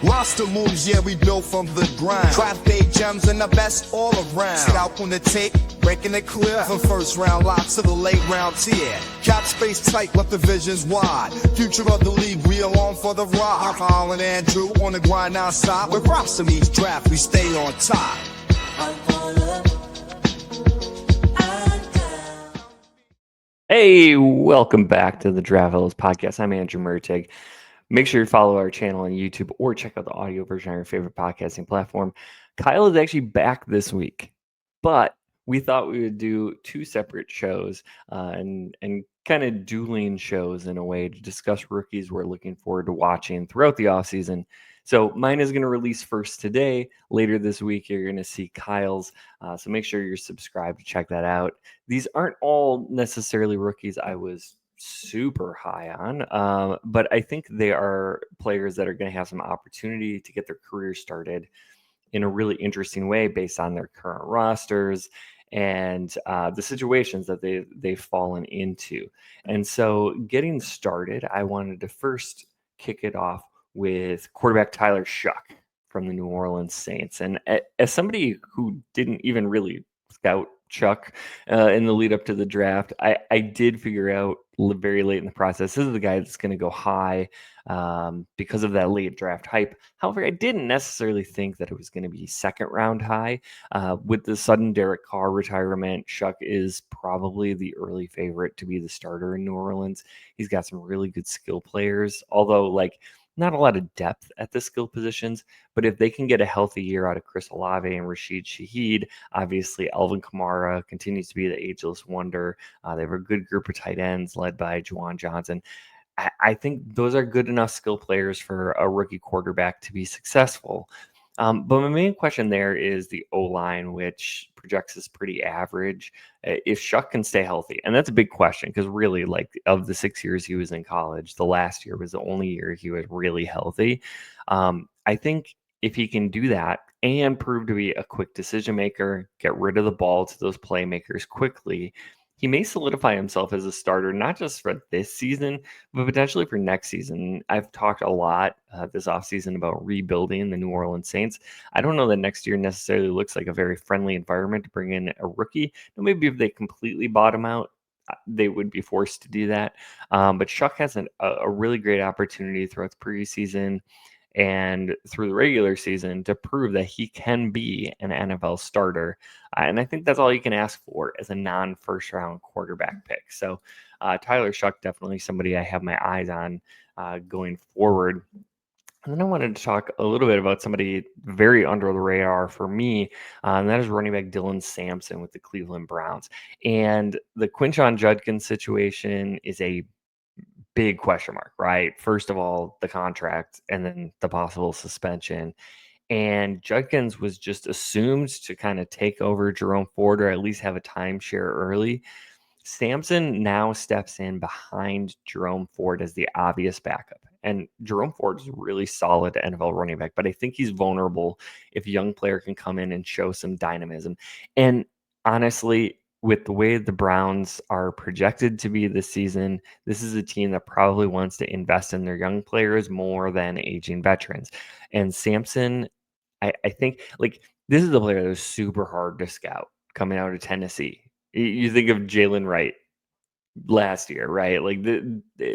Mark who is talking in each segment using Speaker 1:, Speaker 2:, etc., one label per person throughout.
Speaker 1: Roster moves, yeah, we built from the grind. Draft day gems and the best all around. Scout on the tape, breaking it clear. From first round lots to the late round tier. Cap space tight, left the visions wide. Future of the league, we along for the ride. Kyle and Andrew on the grind non-stop. With props to each draft, we stay on top.
Speaker 2: Hey, welcome back to the Draft Fellows podcast. I'm Andrew Mertig. Make sure you follow our channel on YouTube or check out the audio version on your favorite podcasting platform. Kyle is actually back this week, but we thought we would do two separate shows and kind of dueling shows in a way to discuss rookies we're looking forward to watching throughout the offseason. So mine is going to release first today. Later this week, you're going to see Kyle's. So make sure you're subscribed to check that out. These aren't all necessarily rookies I was super high on, but I think they are players that are going to have some opportunity to get their career started in a really interesting way based on their current rosters and the situations that they've fallen into. And so getting started, I wanted to first kick it off with quarterback Tyler Shuck from the New Orleans Saints. And as somebody who didn't even really scout Chuck in the lead up to the draft, I did figure out very late in the process, this is the guy that's going to go high because of that late draft hype. However, I didn't necessarily think that it was going to be second round high. With the sudden Derek Carr retirement, Shuck is probably the early favorite to be the starter in New Orleans. He's got some really good skill players, although not a lot of depth at the skill positions, but if they can get a healthy year out of Chris Olave and Rashid Shaheed, obviously Alvin Kamara continues to be the ageless wonder. They have a good group of tight ends led by Juwan Johnson. I think those are good enough skill players for a rookie quarterback to be successful. But my main question there is the O-line, which projects as pretty average. If Shuck can stay healthy, and that's a big question because really, of the 6 years he was in college, the last year was the only year he was really healthy. I think if he can do that and prove to be a quick decision maker, get rid of the ball to those playmakers quickly, he may solidify himself as a starter, not just for this season, but potentially for next season. I've talked a lot this offseason about rebuilding the New Orleans Saints. I don't know that next year necessarily looks like a very friendly environment to bring in a rookie. Now, maybe if they completely bottom out, they would be forced to do that. But Shuck has a really great opportunity throughout the preseason and through the regular season to prove that he can be an NFL starter. And I think that's all you can ask for as a non-first round quarterback pick. So Tyler Shuck, definitely somebody I have my eyes on going forward. And then I wanted to talk a little bit about somebody very under the radar for me, and that is running back Dylan Sampson with the Cleveland Browns. And the Quinshon Judkins situation is a big question mark, right? First of all, the contract and then the possible suspension. And Judkins was just assumed to kind of take over Jerome Ford or at least have a timeshare early. Sampson now steps in behind Jerome Ford as the obvious backup. And Jerome Ford is a really solid NFL running back, but I think he's vulnerable if a young player can come in and show some dynamism. And honestly, with the way the Browns are projected to be this season, this is a team that probably wants to invest in their young players more than aging veterans. And Sampson, I think this is a player that was super hard to scout coming out of Tennessee. You think of Jalen Wright last year, right?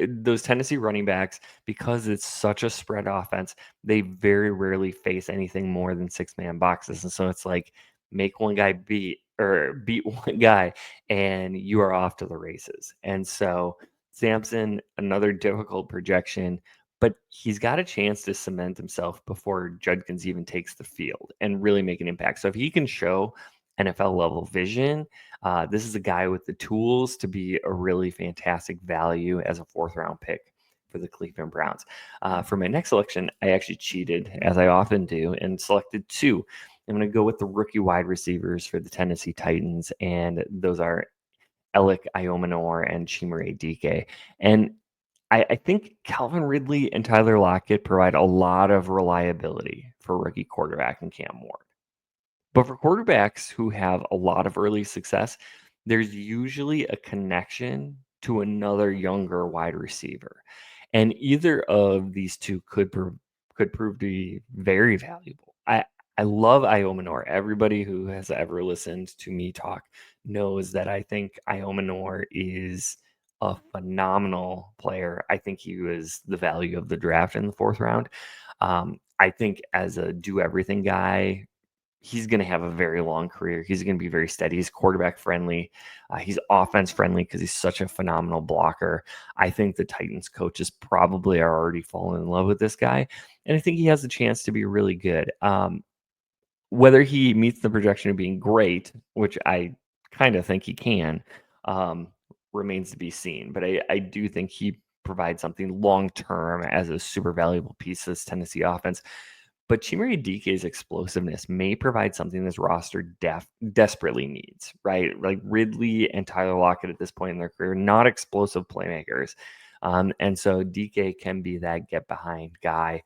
Speaker 2: Those Tennessee running backs, because it's such a spread offense, they very rarely face anything more than 6-man boxes. And so it's make one guy beat one guy and you are off to the races. And so Sampson, another difficult projection, but he's got a chance to cement himself before Judkins even takes the field and really make an impact. So if he can show NFL level vision, this is a guy with the tools to be a really fantastic value as a 4th round pick for the Cleveland Browns. For my next selection, I actually cheated, as I often do, and selected 2. I'm going to go with the rookie wide receivers for the Tennessee Titans, and those are Alec Iomanor and Chimere Dike. And I think Calvin Ridley and Tyler Lockett provide a lot of reliability for rookie quarterback and Cam Ward. But for quarterbacks who have a lot of early success, there's usually a connection to another younger wide receiver. And either of these two could could prove to be very valuable. I love Iomanor. Everybody who has ever listened to me talk knows that I think Iomanor is a phenomenal player. I think he was the value of the draft in the 4th round. I think as a do everything guy, he's going to have a very long career. He's going to be very steady. He's quarterback friendly. He's offense friendly because he's such a phenomenal blocker. I think the Titans coaches probably are already falling in love with this guy. And I think he has a chance to be really good. Whether he meets the projection of being great, which I kind of think he can, remains to be seen. But I do think he provides something long term as a super valuable piece of this Tennessee offense. But Chimere Dike's explosiveness may provide something this roster desperately needs, right? Like Ridley and Tyler Lockett at this point in their career, not explosive playmakers. And so Dike can be that get behind guy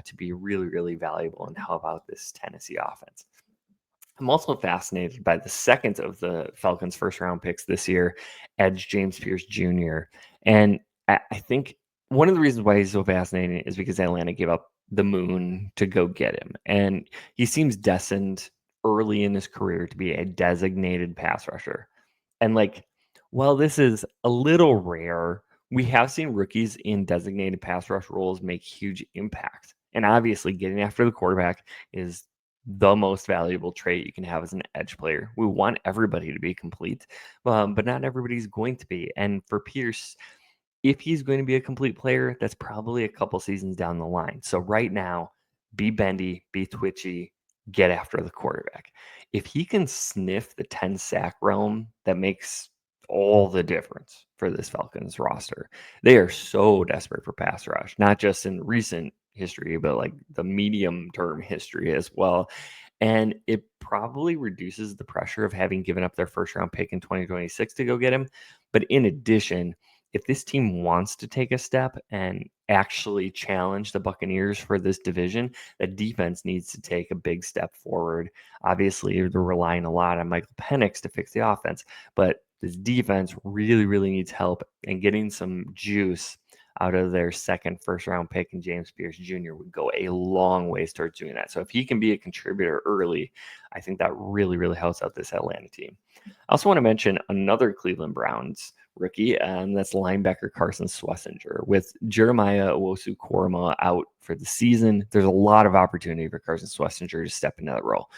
Speaker 2: to be really, really valuable and help out this Tennessee offense. I'm also fascinated by the second of the Falcons' 1st round picks this year, edge James Pierce Jr. And I think one of the reasons why he's so fascinating is because Atlanta gave up the moon to go get him. And he seems destined early in his career to be a designated pass rusher. And while this is a little rare, we have seen rookies in designated pass rush roles make huge impact. And obviously, getting after the quarterback is the most valuable trait you can have as an edge player. We want everybody to be complete, but not everybody's going to be. And for Pierce, if he's going to be a complete player, that's probably a couple seasons down the line. So right now, be bendy, be twitchy, get after the quarterback. If he can sniff the 10 sack realm, that makes all the difference for this Falcons roster. They are so desperate for pass rush, not just in recent history, but like the medium term history as well. And it probably reduces the pressure of having given up their 1st round pick in 2026 to go get him. But in addition, if this team wants to take a step and actually challenge the Buccaneers for this division, the defense needs to take a big step forward. Obviously, they're relying a lot on Michael Penix to fix the offense, but this defense really, really needs help, and getting some juice out of their 2nd 1st round pick in James Pierce Jr. would go a long ways towards doing that. So if he can be a contributor early, I think that really, really helps out this Atlanta team. I also want to mention another Cleveland Browns rookie, and that's linebacker Carson Schlesinger. With Jeremiah Owusu-Koramoah out for the season, there's a lot of opportunity for Carson Schlesinger to step into that role.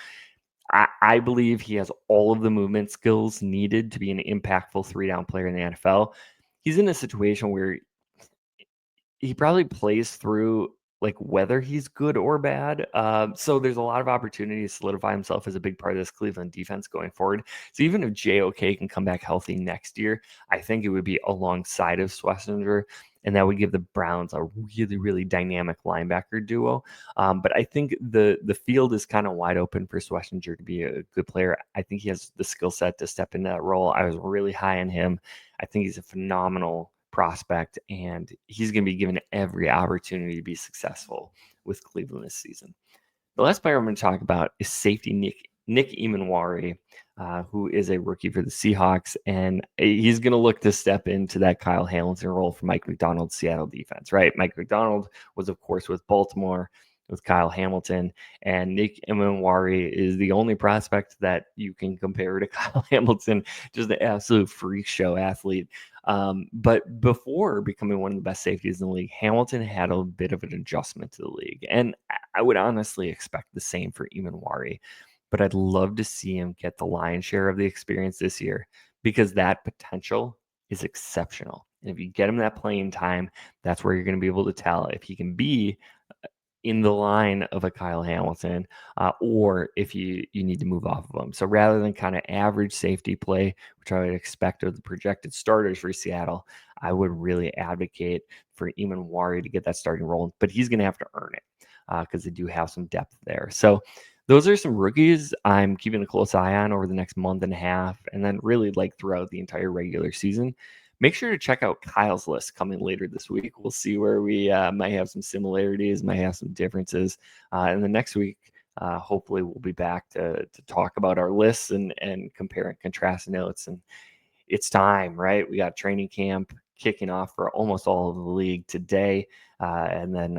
Speaker 2: I believe he has all of the movement skills needed to be an impactful 3-down player in the NFL. He's in a situation where he probably plays through whether he's good or bad. So there's a lot of opportunity to solidify himself as a big part of this Cleveland defense going forward. So even if JOK can come back healthy next year, I think it would be alongside of Schlesinger, and that would give the Browns a really, really dynamic linebacker duo. But I think the field is kind of wide open for Schlesinger to be a good player. I think he has the skill set to step into that role. I was really high on him. I think he's a phenomenal prospect, and he's going to be given every opportunity to be successful with Cleveland this season. The last player I'm going to talk about is safety Nick Emanwari, who is a rookie for the Seahawks, and he's going to look to step into that Kyle Hamilton role for Mike Macdonald's Seattle defense, right? Mike Macdonald was, of course, with Baltimore with Kyle Hamilton, and Nick Emanwari is the only prospect that you can compare to Kyle Hamilton, just an absolute freak show athlete. But before becoming one of the best safeties in the league, Hamilton had a bit of an adjustment to the league. And I would honestly expect the same for Emanwari. But I'd love to see him get the lion's share of the experience this year, because that potential is exceptional. And if you get him that playing time, that's where you're going to be able to tell if he can be in the line of a Kyle Hamilton, or if you need to move off of him. So rather than kind of average safety play, which I would expect of the projected starters for Seattle, I would really advocate for Emanwari to get that starting role, but he's going to have to earn it because they do have some depth there. So those are some rookies I'm keeping a close eye on over the next month and a half, and then really throughout the entire regular season. Make sure to check out Kyle's list coming later this week. We'll see where we might have some similarities, might have some differences. And the next week, hopefully, we'll be back to talk about our lists and compare and contrast notes. And it's time, right? We got training camp kicking off for almost all of the league today. And then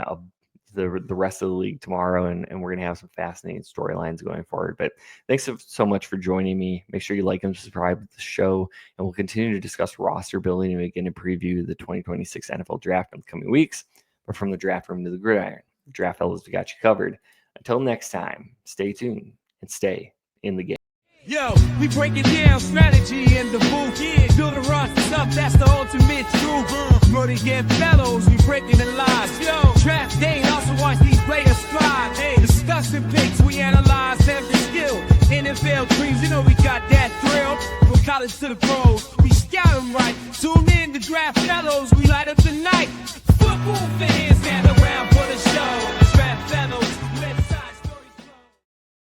Speaker 2: the rest of the league tomorrow, and we're going to have some fascinating storylines going forward. But thanks so much for joining me. Make sure you like and subscribe to the show, and we'll continue to discuss roster building and begin to preview the 2026 NFL Draft in the coming weeks. But from the draft room to the gridiron, Draft Fellas, we got you covered. Until next time, stay tuned and stay in the game.
Speaker 3: Yo, we break it down, strategy in the booth. Yeah, build a roster up, that's the ultimate truth. Mertig and fellows, we breaking the lies. Yo, draft day, also watch these players strive. Hey, discussing picks, we analyze every skill. NFL dreams, you know we got that thrill. From college to the pros, we scout them right. Tune in to Draft